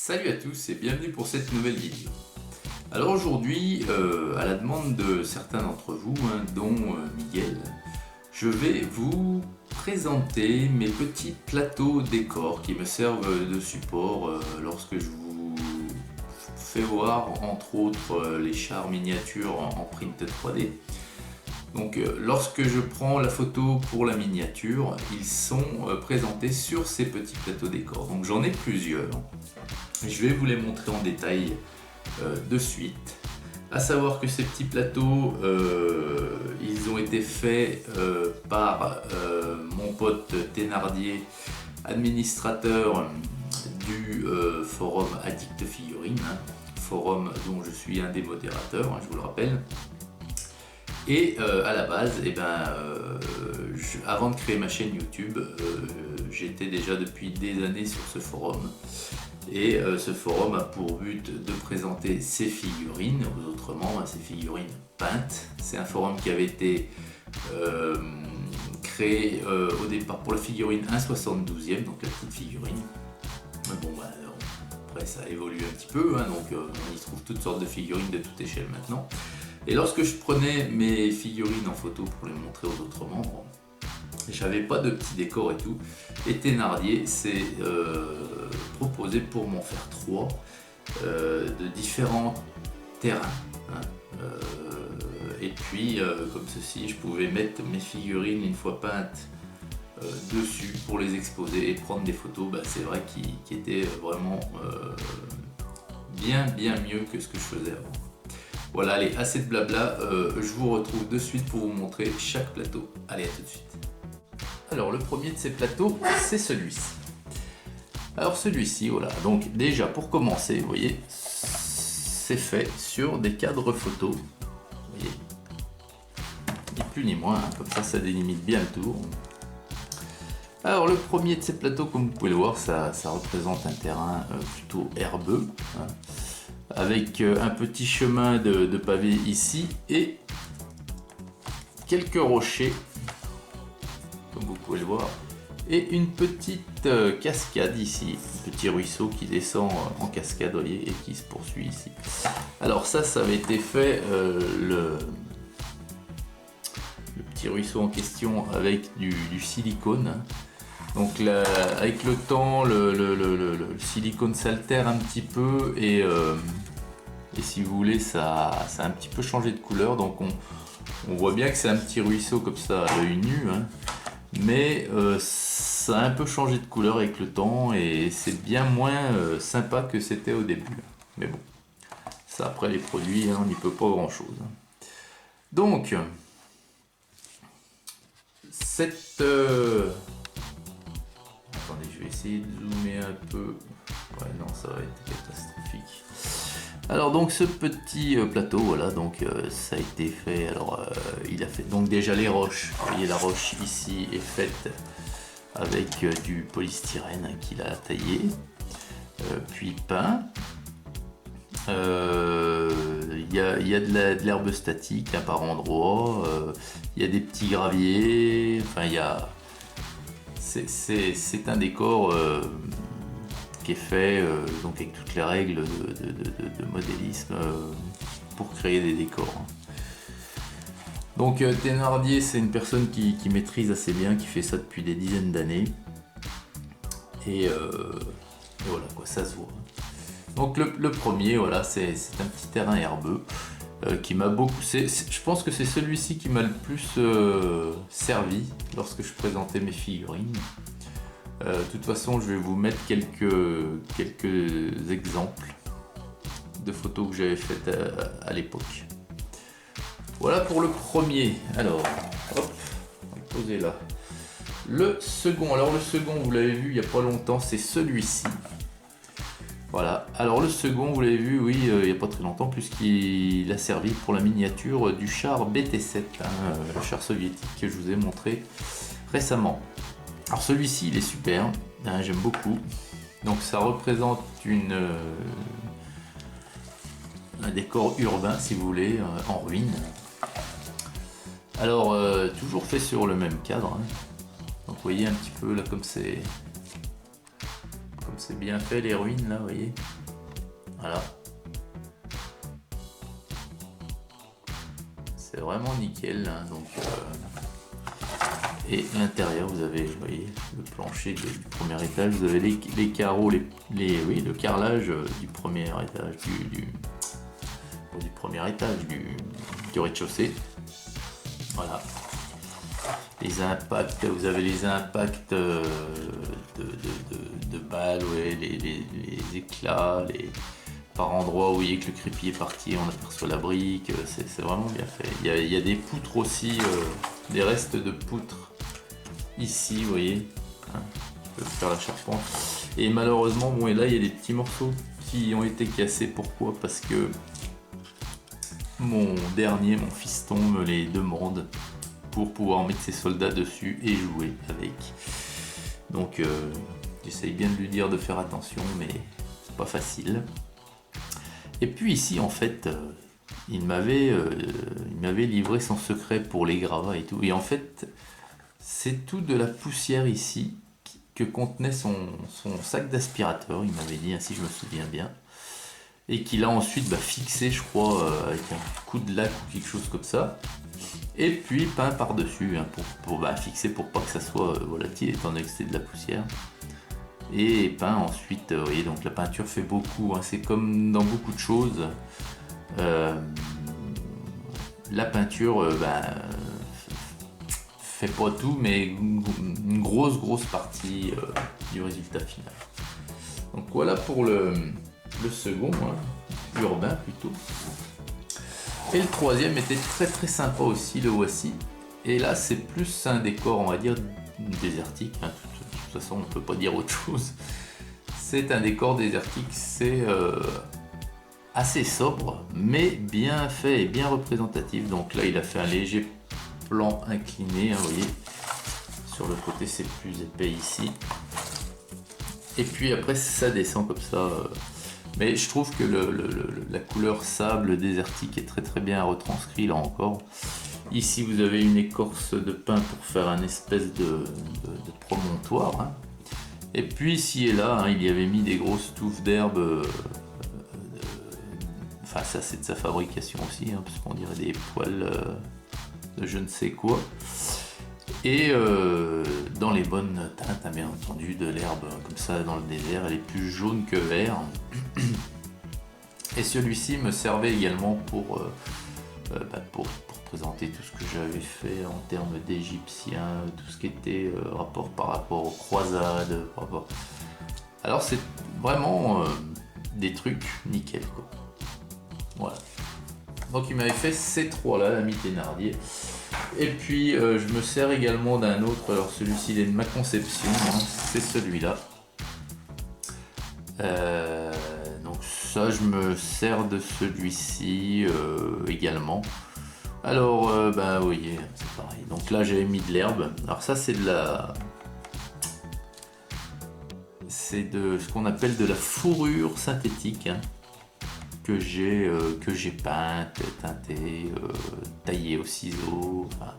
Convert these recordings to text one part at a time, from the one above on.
Salut à tous et bienvenue pour cette nouvelle vidéo. Alors aujourd'hui, à la demande de certains d'entre vous, dont Miguel, je vais vous présenter mes petits plateaux décors qui me servent de support lorsque je vous fais voir entre autres les chars miniatures en print 3D. Donc lorsque je prends la photo pour la miniature, ils sont présentés sur ces petits plateaux décors. Donc j'en ai plusieurs. Je vais vous les montrer en détail de suite. À savoir que ces petits plateaux, ils ont été faits par mon pote Thénardier, administrateur du forum Addict Figurines, forum dont je suis un des modérateurs, je vous le rappelle. Et à la base, avant de créer ma chaîne YouTube, j'étais déjà depuis des années sur ce forum. Et ce forum a pour but de présenter ces figurines, ou autrement ces figurines peintes. C'est un forum qui avait été créé au départ pour la figurine 1/72e, donc la petite figurine. Bon, après ça a évolué un petit peu, donc on y trouve toutes sortes de figurines de toute échelle maintenant. Et lorsque je prenais mes figurines en photo pour les montrer aux autres membres, j'avais pas de petits décors et tout. Et Thénardier s'est proposé pour m'en faire 3 de différents terrains. Et puis, comme ceci, je pouvais mettre mes figurines une fois peintes dessus pour les exposer et prendre des photos. C'est vrai qui étaient vraiment bien mieux que ce que je faisais avant. Voilà, allez, assez de blabla, je vous retrouve de suite pour vous montrer chaque plateau. Allez, à tout de suite. Alors, le premier de ces plateaux, c'est celui-ci. Alors, celui-ci, voilà, donc déjà, pour commencer, vous voyez, c'est fait sur des cadres photos. Vous voyez, ni plus ni moins, comme ça délimite bien le tour. Alors, le premier de ces plateaux, comme vous pouvez le voir, ça représente un terrain plutôt herbeux, avec un petit chemin de pavé ici et quelques rochers, comme vous pouvez le voir, et une petite cascade ici, un petit ruisseau qui descend en cascade, voyez, et qui se poursuit ici. Alors ça avait été fait, le petit ruisseau en question, avec du silicone. Donc là, avec le temps, le silicone s'altère un petit peu et si vous voulez, ça a un petit peu changé de couleur. Donc on voit bien que c'est un petit ruisseau comme ça à l'œil nu, mais ça a un peu changé de couleur avec le temps et c'est bien moins sympa que c'était au début. Mais bon, ça après les produits, on n'y peut pas grand chose. Donc, cette... Attendez, je vais essayer de zoomer un peu. Ouais, non, ça va être catastrophique. Alors donc ce petit plateau, voilà, donc ça a été fait. Alors il a fait donc déjà les roches. Vous voyez, la roche ici est faite avec du polystyrène qu'il a taillé, puis peint. Il y a de l'herbe statique par endroits. Il y a des petits graviers. Enfin, il y a. C'est un décor qui est fait donc avec toutes les règles de modélisme pour créer des décors. Donc Thénardier, c'est une personne qui maîtrise assez bien, qui fait ça depuis des dizaines d'années. Et voilà quoi, ça se voit. Donc le premier, voilà, c'est un petit terrain herbeux qui m'a beaucoup. Je pense que c'est celui-ci qui m'a le plus servi lorsque je présentais mes figurines. De toute façon, je vais vous mettre quelques exemples de photos que j'avais faites à l'époque. Voilà pour le premier. Alors, hop, on va le poser là. Le second, vous l'avez vu il n'y a pas longtemps, c'est celui-ci. Voilà, alors le second, vous l'avez vu, oui, il n'y a pas très longtemps, puisqu'il a servi pour la miniature du char BT-7, le char soviétique que je vous ai montré récemment. Alors celui-ci, il est super, j'aime beaucoup. Donc ça représente un décor urbain, si vous voulez, en ruine. Alors, toujours fait sur le même cadre. Donc vous voyez un petit peu là comme c'est bien fait les ruines là, vous voyez. Voilà. C'est vraiment nickel, hein, donc et l'intérieur, vous avez, vous voyez, le plancher du premier étage, vous avez les carreaux, oui, le carrelage du premier étage, du premier étage du rez-de-chaussée. Voilà. Les impacts, vous avez les impacts de balles, ouais, les éclats, par endroits où vous voyez que le crépi est parti, on aperçoit la brique, c'est vraiment bien fait. Il y a des poutres aussi, des restes de poutres ici, vous voyez, hein, je peux faire la charpente. Et malheureusement, bon, et là il y a des petits morceaux qui ont été cassés. Pourquoi? Parce que mon fiston me les demande pour pouvoir mettre ses soldats dessus et jouer avec. Donc j'essaye bien de lui dire de faire attention, mais c'est pas facile. Et puis ici, en fait, il m'avait livré son secret pour les gravats et tout. Et en fait, c'est tout de la poussière ici que contenait son sac d'aspirateur. Il m'avait dit, si je me souviens bien. Et qu'il a ensuite fixé, je crois, avec un coup de lac ou quelque chose comme ça. Et puis peint par-dessus, hein, pour fixer pour pas que ça soit volatile, étant donné que c'est de la poussière. Et peint ensuite, vous voyez, donc la peinture fait beaucoup, hein, c'est comme dans beaucoup de choses. La peinture fait pas tout, mais une grosse partie du résultat final. Donc voilà pour le second, hein, urbain plutôt. Et le troisième était très sympa aussi, le voici. Et là c'est plus un décor, on va dire, désertique, hein. De toute façon on ne peut pas dire autre chose. C'est un décor désertique, c'est assez sobre, mais bien fait et bien représentatif. Donc là il a fait un léger plan incliné, hein, vous voyez. Sur le côté c'est plus épais ici. Et puis après ça descend comme ça. Mais je trouve que la couleur sable désertique est très bien retranscrit là encore. Ici vous avez une écorce de pin pour faire un espèce de promontoire, hein. Et puis ici et là, hein, il y avait mis des grosses touffes d'herbe. Enfin ça c'est de sa fabrication aussi, hein, parce qu'on dirait des poils de je ne sais quoi. Et dans les bonnes teintes, hein, bien entendu, de l'herbe comme ça dans le désert, elle est plus jaune que vert. Et celui-ci me servait également pour présenter tout ce que j'avais fait en termes d'égyptiens, tout ce qui était par rapport aux croisades. Alors c'est vraiment des trucs nickel, quoi. Voilà. Donc il m'avait fait ces trois-là, l'ami Thénardier. Et puis je me sers également d'un autre, alors celui-ci il est de ma conception, hein, c'est celui-là. Donc ça je me sers de celui-ci également. Alors vous voyez, c'est pareil. Donc là j'avais mis de l'herbe. Alors ça c'est de ce qu'on appelle de la fourrure synthétique, hein, que j'ai peinte, teintée, taillée au ciseau, enfin,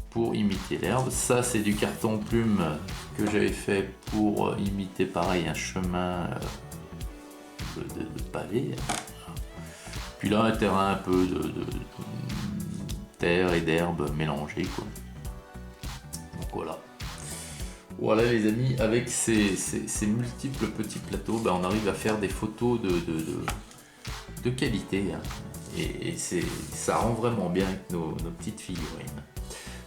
pour imiter l'herbe. Ça c'est du carton plume que j'avais fait pour imiter pareil un chemin de pavé. Puis là un terrain un peu de terre et d'herbe mélangées, quoi. Donc voilà. Voilà les amis, avec ces multiples petits plateaux, on arrive à faire des photos de qualité, hein. Et ça rend vraiment bien avec nos petites figurines.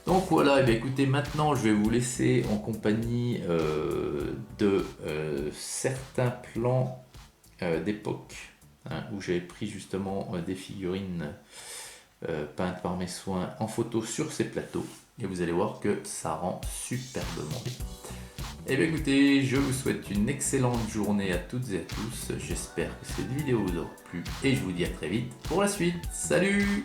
Donc voilà, et bien écoutez, maintenant je vais vous laisser en compagnie de certains plans d'époque, hein, où j'avais pris justement des figurines peintes par mes soins en photo sur ces plateaux. Et vous allez voir que ça rend superbement bien. Et bien écoutez, je vous souhaite une excellente journée à toutes et à tous. J'espère que cette vidéo vous aura plu et je vous dis à très vite pour la suite. Salut!